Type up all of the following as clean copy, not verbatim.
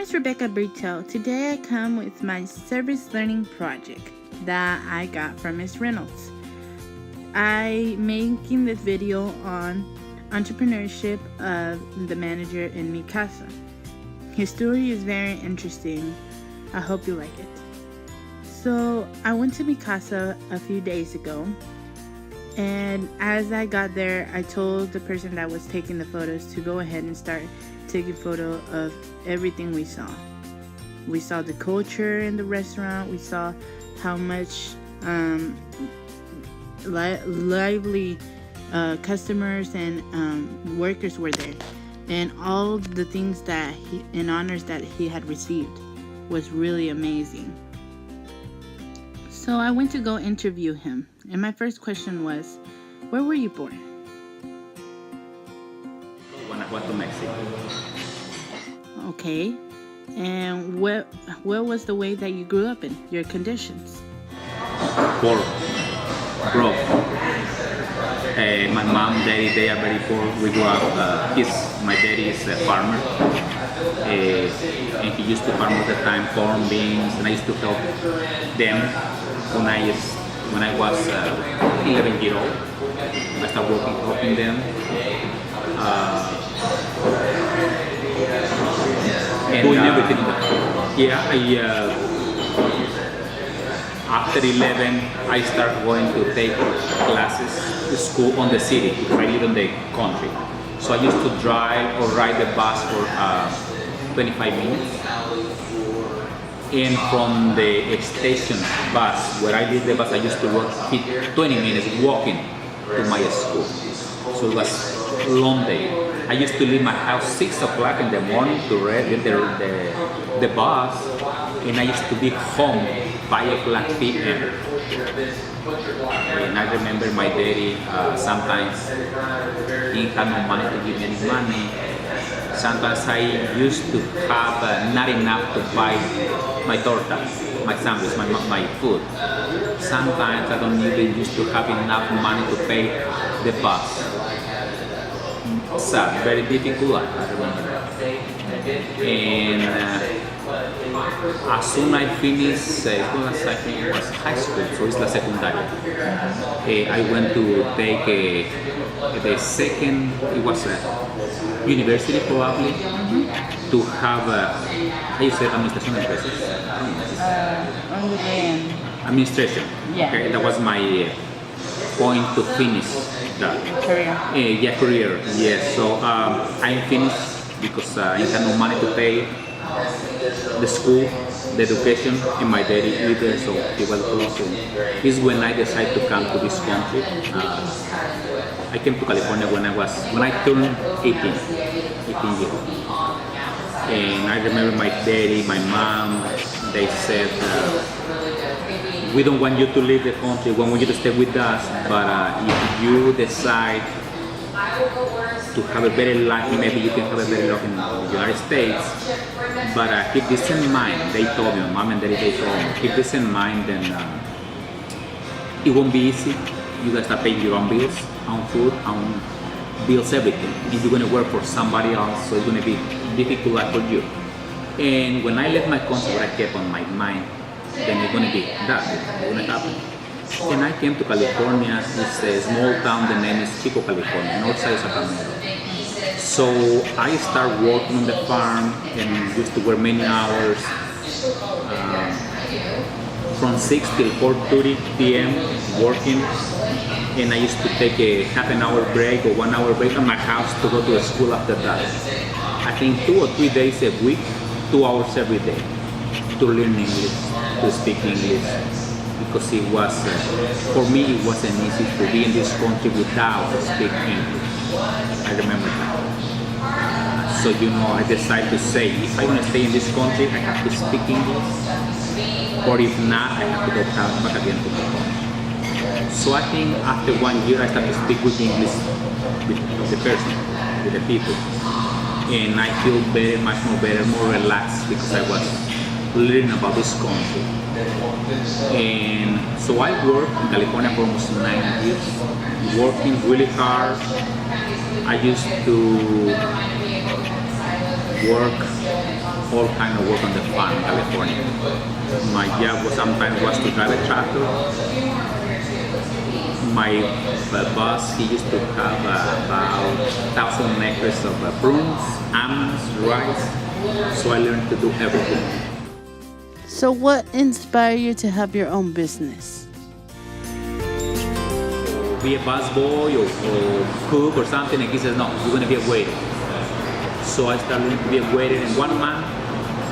is Rebecca Britel. Today I come with my service learning project that I got from Ms. Reynolds. I'm making this video on entrepreneurship of the manager in mi casa. His story is very interesting. I hope you like it. So I went to mi casa a few days ago, and as I got there, I told the person that was taking the photos to go ahead and start taking photo of everything we saw. We saw the culture in the restaurant. We saw how much lively customers and workers were there, and all the things that and honors that he had received was really amazing. So I went to go interview him, and my first question was, where were you born? Guanajuato, Mexico. Okay, and what was the way that you grew up in, your conditions? Poor, broke. My mom, daddy, they are very poor. We grew up, my daddy is a farmer, and he used to farm all the time, corn, beans, and I used to help them when I was 11 years old. I started working, helping them. Doing everything. Yeah, after 11, I started going to take classes to school on the city because I live in the country. So I used to drive or ride the bus for 25 minutes. And from the station bus, where I leave the bus, I used to walk 20 minutes walking to my school. So it was a long day. I used to leave my house 6 o'clock in the morning to get the bus, and I used to be home 5 o'clock p.m. And I remember my daddy, sometimes he had no money to give me any money. Sometimes I used to have not enough to buy my torta, my sandwich, my food. Sometimes I don't even used to have enough money to pay the bus. Sad, very difficult, I remember. And as soon as I finished, I think it was high school, so it's la secundaria. I went to take the second, it was a university probably, to have, how you say administration de empresas? Administration. Yeah. Okay, that was my point to finish that. Career. Career. Yes. So I finished because I had no money to pay the school, the education, and my daddy either, so he was close. This is when I decided to come to this country. I came to California when I turned 18 years old. And I remember my daddy, my mom, they said, we don't want you to leave the country, we want you to stay with us, but if you decide to have a better life, maybe you can have a better life in the United States, but keep this in mind. They told me, mom and daddy, they told me, keep this in mind, then it won't be easy. You guys start paying your own bills, own food, own bills, everything. If you're going to work for somebody else, so it's going to be difficult for you. And when I left my country, what I kept on my mind, then it's going to be that, it's going to happen. And I came to California. It's a small town, the name is Chico, California, north side of Sacramento. So I started working on the farm and used to work many hours, from 6 till 4:30 p.m. working, and I used to take a half an hour break or 1 hour break at my house to go to the school after that. I think 2 or 3 days a week, 2 hours every day to learn English, to speak English. Because it was, for me, it wasn't easy to be in this country without speaking English. I remember that. So, I decided to say, if I want to stay in this country, I have to speak English. Or if not, I have to go back again to the country. So I think after 1 year, I started to speak with English with the person, with the people. And I feel better, much more better, more relaxed because I was learning about this country. And so I worked in California for almost 9 years, working really hard. I used to work all kind of work on the farm in California. My job was sometimes was to drive a tractor. My boss, he used to have about 1,000 acres of prunes, almonds, rice. So I learned to do everything. So what inspired you to have your own business? Be a busboy or cook or something, and he says, no, you're going to be a waiter. So I started learning to be a waiter in 1 month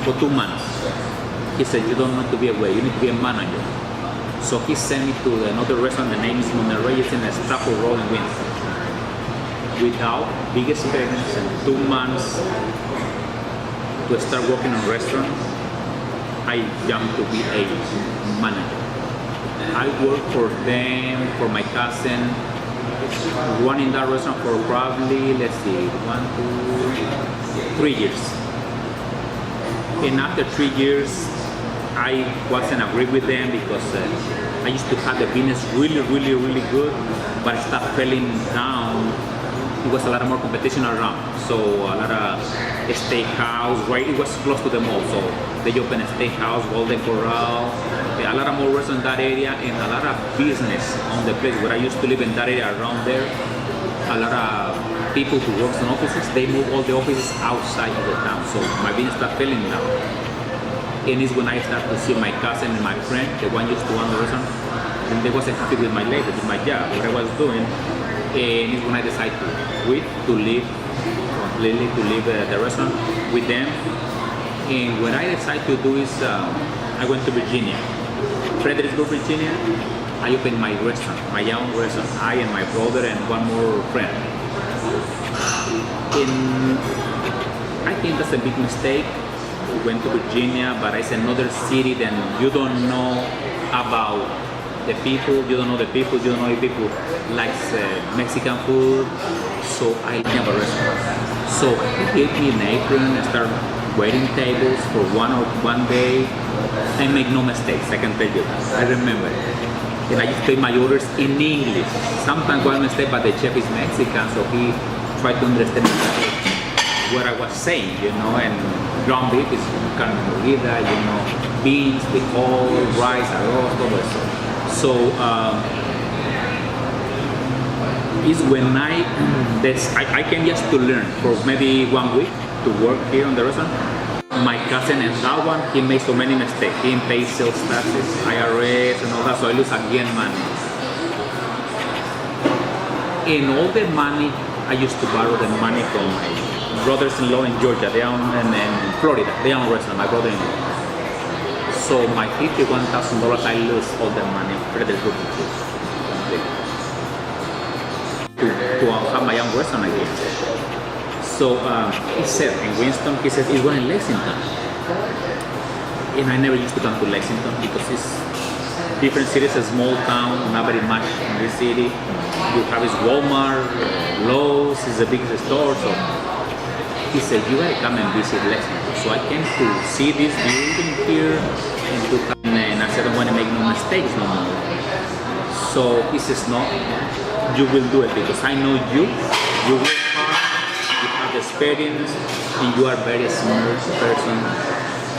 or 2 months. He said, you don't need to be a waiter, you need to be a manager. So he sent me to another restaurant, the name is Monterey, it's in Stratford Road in Winston. Without big experience, in 2 months to start working on restaurants, I jumped to be a manager. I worked for them, for my cousin, running that restaurant for probably, let's see, 3 years. And after 3 years, I wasn't agreed with them because I used to have the business really good, but it started falling down. It was a lot more competition around. So a lot of steakhouse, right? It was close to the mall, so they opened a steakhouse, Golden Corral, a lot of more restaurants in that area, and a lot of business on the place where I used to live in that area around there. A lot of people who work in offices, they move all the offices outside of the town, so my business started falling down. And it's when I started to see my cousin and my friend, the one used to run the restaurant, and they wasn't happy with my labor, with my job, what I was doing. And it's when I decided to quit, to leave completely, to leave the restaurant with them. And what I decided to do is, I went to Virginia, Fredericksburg, Virginia. I opened my restaurant, my own restaurant, I and my brother and one more friend. And I think that's a big mistake. We went to Virginia, but it's another city that you don't know about the people, you don't know the people, you don't know if people like Mexican food. So I have a restaurant. So he gave me an apron and started waiting tables for one day. I make no mistakes, I can tell you that. I remember. And I just take my orders in English. Sometimes one mistake, but the chef is Mexican, so he tried to understand what I was saying, you know, and ground beef is carne molida, you know, beans, frijol, rice, arroz, todo eso. So is when I came just to learn for maybe 1 week to work here on the restaurant. My cousin and that one, he made so many mistakes. He didn't pay sales taxes, IRS and all that, so I lose again money. And all the money, I used to borrow the money from my brothers-in-law in Georgia, they own, and Florida, they own a restaurant, my brother-in-law. So my $51,000, I lose all the money for the group to have my own restaurant again. So he said in Winston, he said it's one in Lexington. And I never used to come to Lexington because it's different cities, a small town, not very much in this city. You have this Walmart, Lowe's is the biggest store. So he said, you gotta come and visit Lexington. So I came to see this building here and I said, I don't want to make no mistakes no more. So he says, no, you will do it because I know you work hard, you have experience, and you are very smart person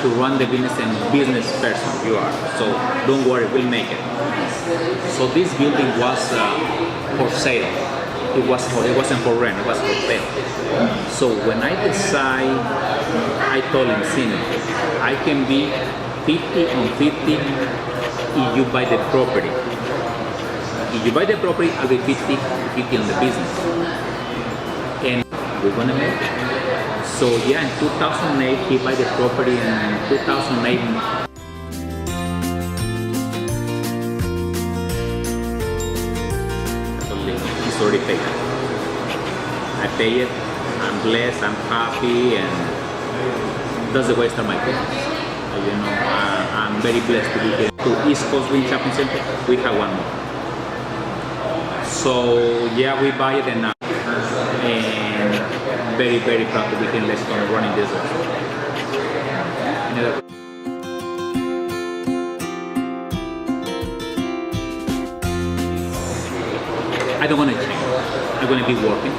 to run the business and business person you are. So don't worry, we'll make it. So this building was for sale. It wasn't for rent, it was for sale. So when I decide, I told him, see, I can be 50 on 50 if you buy the property. If you buy the property, I'll be 50 on the business. And we're gonna make it. So yeah, in 2008, he buy the property, and in 2008, it's already paid. I pay it, I'm blessed, I'm happy, and that's the way I start my business. You know, I'm very blessed to be here. To East Coast Wind Shopping Center, we have one more. So yeah, we buy it, and very, very proud to be here in Lexington running this restaurant. I don't want to change. I'm going to be working.